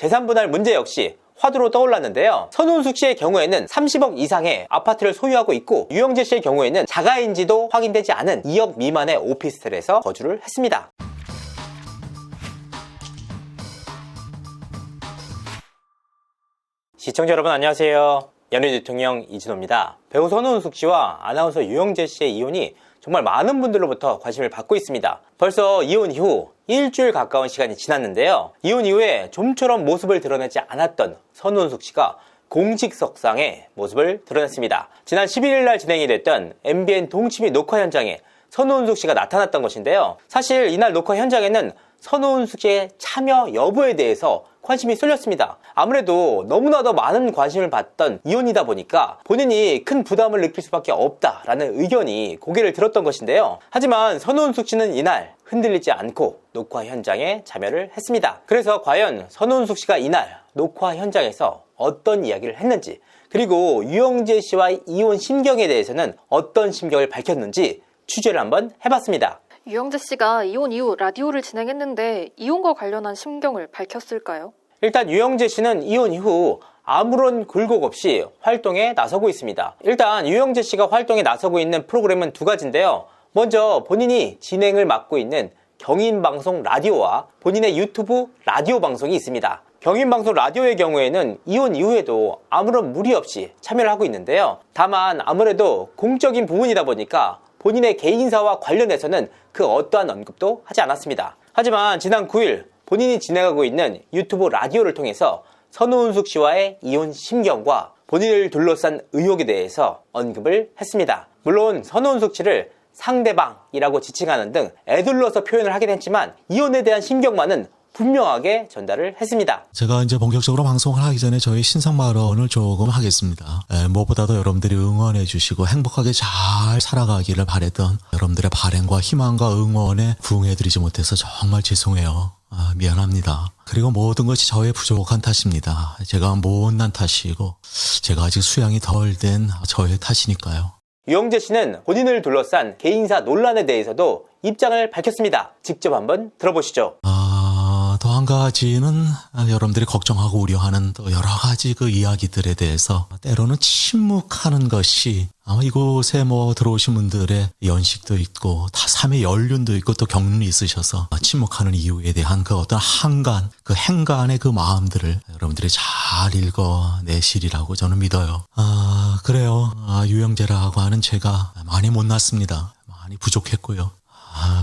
재산 분할 문제 역시 화두로 떠올랐는데요. 선우은숙 씨의 경우에는 30억 이상의 아파트를 소유하고 있고 유영재 씨의 경우에는 자가인지도 확인되지 않은 2억 미만의 오피스텔에서 거주를 했습니다. 시청자 여러분 안녕하세요. 연예 대통령 이진호입니다. 배우 선우은숙 씨와 아나운서 유영재 씨의 이혼이 정말 많은 분들로부터 관심을 받고 있습니다. 벌써 이혼 이후 일주일 가까운 시간이 지났는데요. 이혼 이후에 좀처럼 모습을 드러내지 않았던 선우은숙 씨가 공식석상에 모습을 드러냈습니다. 지난 11일 날 진행이 됐던 MBN 동치미 녹화 현장에 선우은숙 씨가 나타났던 것인데요. 사실 이날 녹화 현장에는 선우은숙 씨의 참여 여부에 대해서 관심이 쏠렸습니다. 아무래도 너무나도 많은 관심을 받던 이혼이다 보니까 본인이 큰 부담을 느낄 수밖에 없다라는 의견이 고개를 들었던 것인데요. 하지만 선우은숙 씨는 이날 흔들리지 않고 녹화 현장에 참여를 했습니다. 그래서 과연 선우은숙 씨가 이날 녹화 현장에서 어떤 이야기를 했는지, 그리고 유영재 씨와의 이혼 심경에 대해서는 어떤 심경을 밝혔는지 취재를 한번 해봤습니다. 유영재 씨가 이혼 이후 라디오를 진행했는데 이혼과 관련한 심경을 밝혔을까요? 일단 유영재 씨는 이혼 이후 아무런 굴곡 없이 활동에 나서고 있습니다. 일단 유영재 씨가 활동에 나서고 있는 프로그램은 두 가지인데요. 먼저 본인이 진행을 맡고 있는 경인방송 라디오와 본인의 유튜브 라디오 방송이 있습니다. 경인방송 라디오의 경우에는 이혼 이후에도 아무런 무리 없이 참여를 하고 있는데요. 다만 아무래도 공적인 부분이다 보니까 본인의 개인사와 관련해서는 그 어떠한 언급도 하지 않았습니다. 하지만 지난 9일 본인이 진행하고 있는 유튜브 라디오를 통해서 선우은숙 씨와의 이혼 심경과 본인을 둘러싼 의혹에 대해서 언급을 했습니다. 물론 선우은숙 씨를 상대방이라고 지칭하는 등 애둘러서 표현을 하긴 했지만 이혼에 대한 심경만은 분명하게 전달을 했습니다. 제가 이제 본격적으로 방송을 하기 전에 저희 신상 발언을 조금 하겠습니다. 무엇보다도 여러분들이 응원해 주시고 행복하게 잘 살아가기를 바랬던 여러분들의 바람과 희망과 응원에 부응해드리지 못해서 정말 죄송해요. 미안합니다. 그리고 모든 것이 저의 부족한 탓입니다. 제가 못난 탓이고 제가 아직 수양이 덜 된 저의 탓이니까요. 유영재 씨는 본인을 둘러싼 개인사 논란에 대해서도 입장을 밝혔습니다. 직접 한번 들어보시죠. 또 한 가지는 여러분들이 걱정하고 우려하는 또 여러 가지 그 이야기들에 대해서 때로는 침묵하는 것이 아마 이곳에 들어오신 분들의 연식도 있고 다 삶의 연륜도 있고 또 경륜이 있으셔서 침묵하는 이유에 대한 그 어떤 한간, 그 행간의 그 마음들을 여러분들이 잘 읽어내시리라고 저는 믿어요. 그래요. 유영재라고 하는 제가 많이 못났습니다. 많이 부족했고요.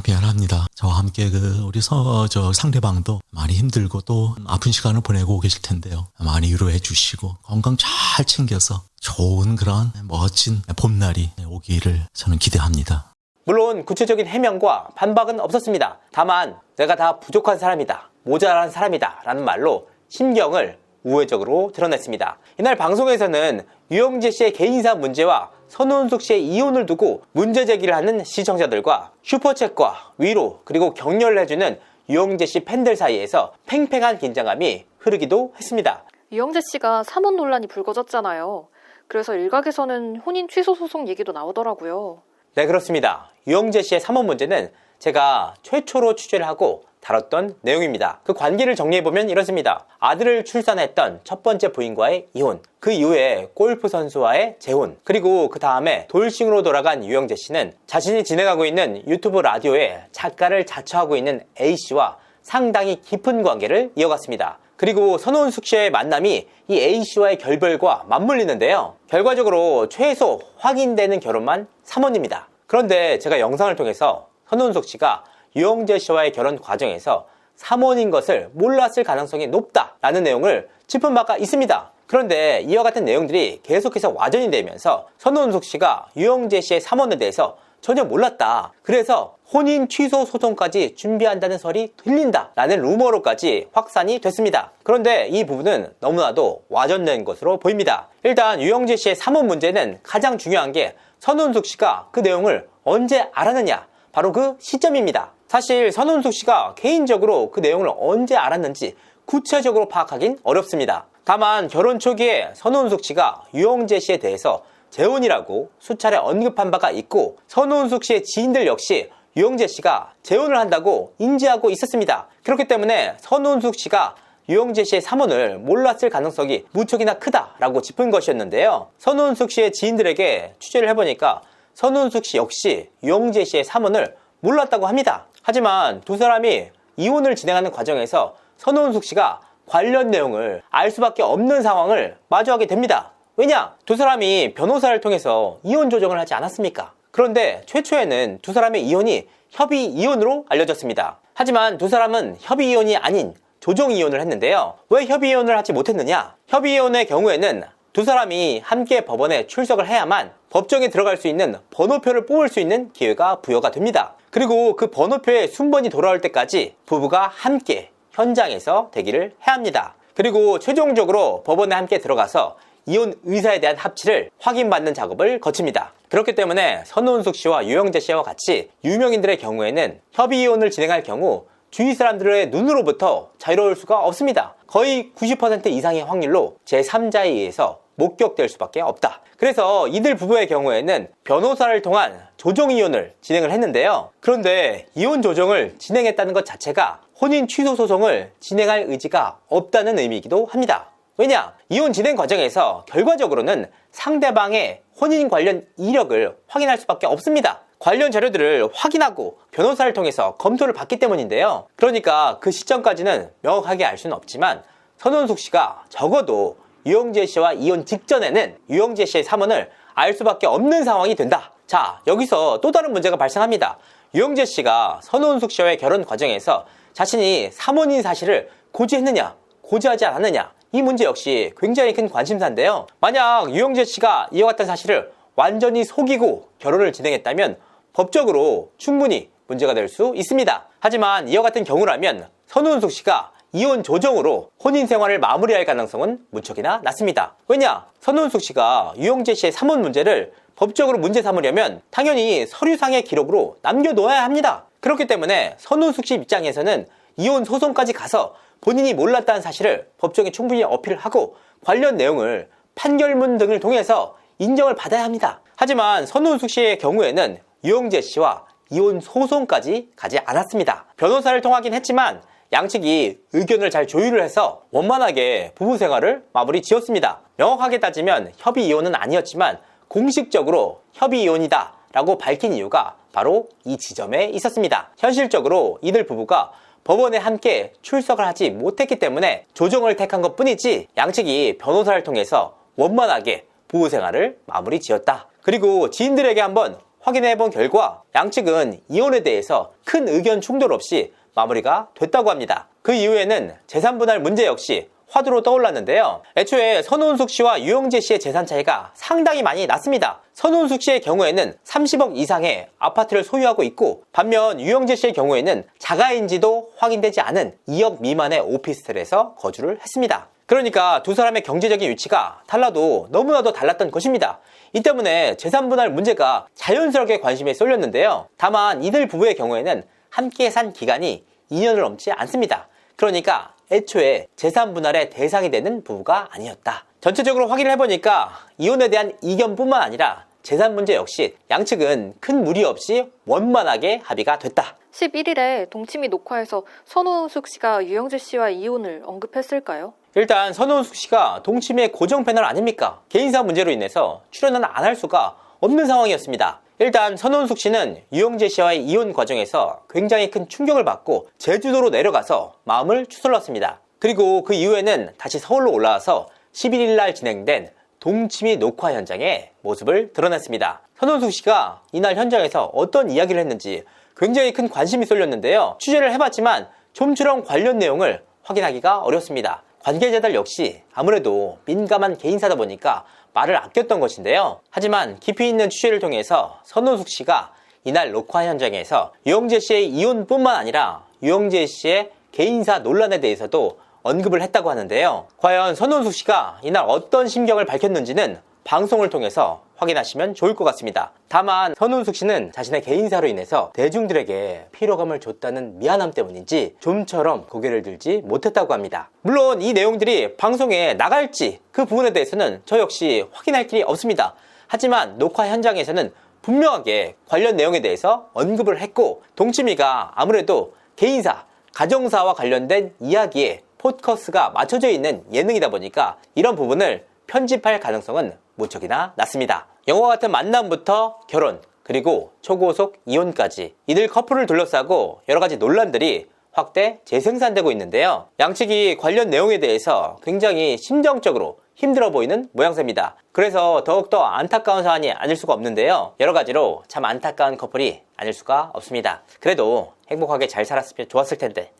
미안합니다. 저와 함께 우리 상대방도 많이 힘들고 또 아픈 시간을 보내고 계실 텐데요. 많이 위로해 주시고 건강 잘 챙겨서 좋은 그런 멋진 봄날이 오기를 저는 기대합니다. 물론 구체적인 해명과 반박은 없었습니다. 다만 내가 다 부족한 사람이다, 모자란 사람이다 라는 말로 심경을 우회적으로 드러냈습니다. 이날 방송에서는 유영재 씨의 개인사 문제와 선우은숙 씨의 이혼을 두고 문제 제기를 하는 시청자들과 슈퍼챗과 위로 그리고 격려를 해주는 유영재 씨 팬들 사이에서 팽팽한 긴장감이 흐르기도 했습니다. 유영재 씨가 사모혼 논란이 불거졌잖아요. 그래서 일각에서는 혼인 취소 소송 얘기도 나오더라고요. 네, 그렇습니다. 유영재 씨의 사모혼 문제는 제가 최초로 취재를 하고 다뤘던 내용입니다. 그 관계를 정리해보면 이렇습니다. 아들을 출산했던 첫 번째 부인과의 이혼, 그 이후에 골프 선수와의 재혼, 그리고 그 다음에 돌싱으로 돌아간 유영재 씨는 자신이 진행하고 있는 유튜브 라디오에 작가를 자처하고 있는 A씨와 상당히 깊은 관계를 이어갔습니다. 그리고 선우은숙 씨의 만남이 이 A씨와의 결별과 맞물리는데요. 결과적으로 최소 확인되는 결혼만 3원입니다. 그런데 제가 영상을 통해서 선우은숙 씨가 유영재 씨와의 결혼 과정에서 사모인 것을 몰랐을 가능성이 높다라는 내용을 짚은 바가 있습니다. 그런데 이와 같은 내용들이 계속해서 와전이 되면서 선우은숙 씨가 유영재 씨의 사모에 대해서 전혀 몰랐다, 그래서 혼인 취소 소송까지 준비한다는 설이 들린다라는 루머로까지 확산이 됐습니다. 그런데 이 부분은 너무나도 와전된 것으로 보입니다. 일단 유영재 씨의 사모 문제는 가장 중요한 게 선우은숙 씨가 그 내용을 언제 알았느냐, 바로 그 시점입니다. 사실 선우은숙 씨가 개인적으로 그 내용을 언제 알았는지 구체적으로 파악하긴 어렵습니다. 다만 결혼 초기에 선우은숙 씨가 유영재 씨에 대해서 재혼이라고 수차례 언급한 바가 있고, 선우은숙 씨의 지인들 역시 유영재 씨가 재혼을 한다고 인지하고 있었습니다. 그렇기 때문에 선우은숙 씨가 유영재 씨의 사문을 몰랐을 가능성이 무척이나 크다라고 짚은 것이었는데요. 선운숙 씨의 지인들에게 취재를 해보니까 선운숙 씨 역시 유영재 씨의 사문을 몰랐다고 합니다. 하지만 두 사람이 이혼을 진행하는 과정에서 선운숙 씨가 관련 내용을 알 수밖에 없는 상황을 마주하게 됩니다. 왜냐? 두 사람이 변호사를 통해서 이혼 조정을 하지 않았습니까? 그런데 최초에는 두 사람의 이혼이 협의 이혼으로 알려졌습니다. 하지만 두 사람은 협의 이혼이 아닌 조정 이혼을 했는데요. 왜 협의 이혼을 하지 못했느냐? 협의 이혼의 경우에는 두 사람이 함께 법원에 출석을 해야만 법정에 들어갈 수 있는 번호표를 뽑을 수 있는 기회가 부여가 됩니다. 그리고 그 번호표의 순번이 돌아올 때까지 부부가 함께 현장에서 대기를 해야 합니다. 그리고 최종적으로 법원에 함께 들어가서 이혼 의사에 대한 합치를 확인받는 작업을 거칩니다. 그렇기 때문에 선운숙 씨와 유영재 씨와 같이 유명인들의 경우에는 협의 이혼을 진행할 경우 주위 사람들의 눈으로부터 자유로울 수가 없습니다. 거의 90% 이상의 확률로 제3자에 의해서 목격될 수밖에 없다. 그래서 이들 부부의 경우에는 변호사를 통한 조정 이혼을 진행을 했는데요. 그런데 이혼 조정을 진행했다는 것 자체가 혼인 취소 소송을 진행할 의지가 없다는 의미이기도 합니다. 왜냐? 이혼 진행 과정에서 결과적으로는 상대방의 혼인 관련 이력을 확인할 수밖에 없습니다. 관련 자료들을 확인하고 변호사를 통해서 검토를 받기 때문인데요. 그러니까 그 시점까지는 명확하게 알 수는 없지만 선운숙 씨가 적어도 유영재 씨와 이혼 직전에는 유영재 씨의 사문을 알 수밖에 없는 상황이 된다. 자, 여기서 또 다른 문제가 발생합니다. 유영재 씨가 선운숙 씨와의 결혼 과정에서 자신이 사모님 사실을 고지했느냐, 고지하지 않았느냐, 이 문제 역시 굉장히 큰 관심사인데요. 만약 유영재 씨가 이와 같은 사실을 완전히 속이고 결혼을 진행했다면 법적으로 충분히 문제가 될 수 있습니다. 하지만 이와 같은 경우라면 선운숙 씨가 이혼 조정으로 혼인 생활을 마무리할 가능성은 무척이나 낮습니다. 왜냐? 선운숙 씨가 유영재 씨의 사문 문제를 법적으로 문제 삼으려면 당연히 서류상의 기록으로 남겨놓아야 합니다. 그렇기 때문에 선운숙 씨 입장에서는 이혼 소송까지 가서 본인이 몰랐다는 사실을 법정에 충분히 어필을 하고 관련 내용을 판결문 등을 통해서 인정을 받아야 합니다. 하지만 선운숙 씨의 경우에는 유영재 씨와 이혼 소송까지 가지 않았습니다. 변호사를 통하긴 했지만 양측이 의견을 잘 조율을 해서 원만하게 부부 생활을 마무리 지었습니다. 명확하게 따지면 협의 이혼은 아니었지만 공식적으로 협의 이혼이다 라고 밝힌 이유가 바로 이 지점에 있었습니다. 현실적으로 이들 부부가 법원에 함께 출석을 하지 못했기 때문에 조정을 택한 것 뿐이지 양측이 변호사를 통해서 원만하게 부부 생활을 마무리 지었다. 그리고 지인들에게 한번 확인해 본 결과 양측은 이혼에 대해서 큰 의견 충돌 없이 마무리가 됐다고 합니다. 그 이후에는 재산분할 문제 역시 화두로 떠올랐는데요. 애초에 선운숙 씨와 유영재 씨의 재산 차이가 상당히 많이 났습니다. 선운숙 씨의 경우에는 30억 이상의 아파트를 소유하고 있고 반면 유영재 씨의 경우에는 자가인지도 확인되지 않은 2억 미만의 오피스텔에서 거주를 했습니다. 그러니까 두 사람의 경제적인 위치가 달라도 너무나도 달랐던 것입니다. 이 때문에 재산분할 문제가 자연스럽게 관심에 쏠렸는데요. 다만 이들 부부의 경우에는 함께 산 기간이 2년을 넘지 않습니다. 그러니까 애초에 재산분할의 대상이 되는 부부가 아니었다. 전체적으로 확인을 해보니까 이혼에 대한 이견뿐만 아니라 재산 문제 역시 양측은 큰 무리 없이 원만하게 합의가 됐다. 11일에 동치미 녹화에서 선운숙 씨가 유영재 씨와 이혼을 언급했을까요? 일단 선운숙 씨가 동치미의 고정 패널 아닙니까? 개인사 문제로 인해서 출연은 안 할 수가 없는 상황이었습니다. 일단 선운숙 씨는 유영재 씨와의 이혼 과정에서 굉장히 큰 충격을 받고 제주도로 내려가서 마음을 추스렀습니다. 그리고 그 이후에는 다시 서울로 올라와서 11일 날 진행된 동치미 녹화 현장의 모습을 드러냈습니다. 선운숙 씨가 이날 현장에서 어떤 이야기를 했는지 굉장히 큰 관심이 쏠렸는데요. 취재를 해봤지만 좀처럼 관련 내용을 확인하기가 어렵습니다. 관계자들 역시 아무래도 민감한 개인사다 보니까 말을 아꼈던 것인데요. 하지만 깊이 있는 취재를 통해서 선운숙 씨가 이날 녹화 현장에서 유영재 씨의 이혼뿐만 아니라 유영재 씨의 개인사 논란에 대해서도 언급을 했다고 하는데요. 과연 선운숙 씨가 이날 어떤 심경을 밝혔는지는 방송을 통해서 확인하시면 좋을 것 같습니다. 다만 선운숙 씨는 자신의 개인사로 인해서 대중들에게 피로감을 줬다는 미안함 때문인지 좀처럼 고개를 들지 못했다고 합니다. 물론 이 내용들이 방송에 나갈지 그 부분에 대해서는 저 역시 확인할 길이 없습니다. 하지만 녹화 현장에서는 분명하게 관련 내용에 대해서 언급을 했고 동치미가 아무래도 개인사, 가정사와 관련된 이야기에 포커스가 맞춰져 있는 예능이다 보니까 이런 부분을 편집할 가능성은 무척이나 낮습니다. 영화 같은 만남부터 결혼, 그리고 초고속 이혼까지 이들 커플을 둘러싸고 여러가지 논란들이 확대 재생산되고 있는데요. 양측이 관련 내용에 대해서 굉장히 심정적으로 힘들어 보이는 모양새입니다. 그래서 더욱더 안타까운 사안이 아닐 수가 없는데요. 여러가지로 참 안타까운 커플이 아닐 수가 없습니다. 그래도 행복하게 잘 살았으면 좋았을 텐데.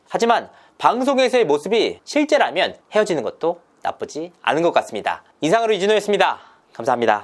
하지만 방송에서의 모습이 실제라면 헤어지는 것도 나쁘지 않은 것 같습니다. 이상으로 이준호였습니다. 감사합니다.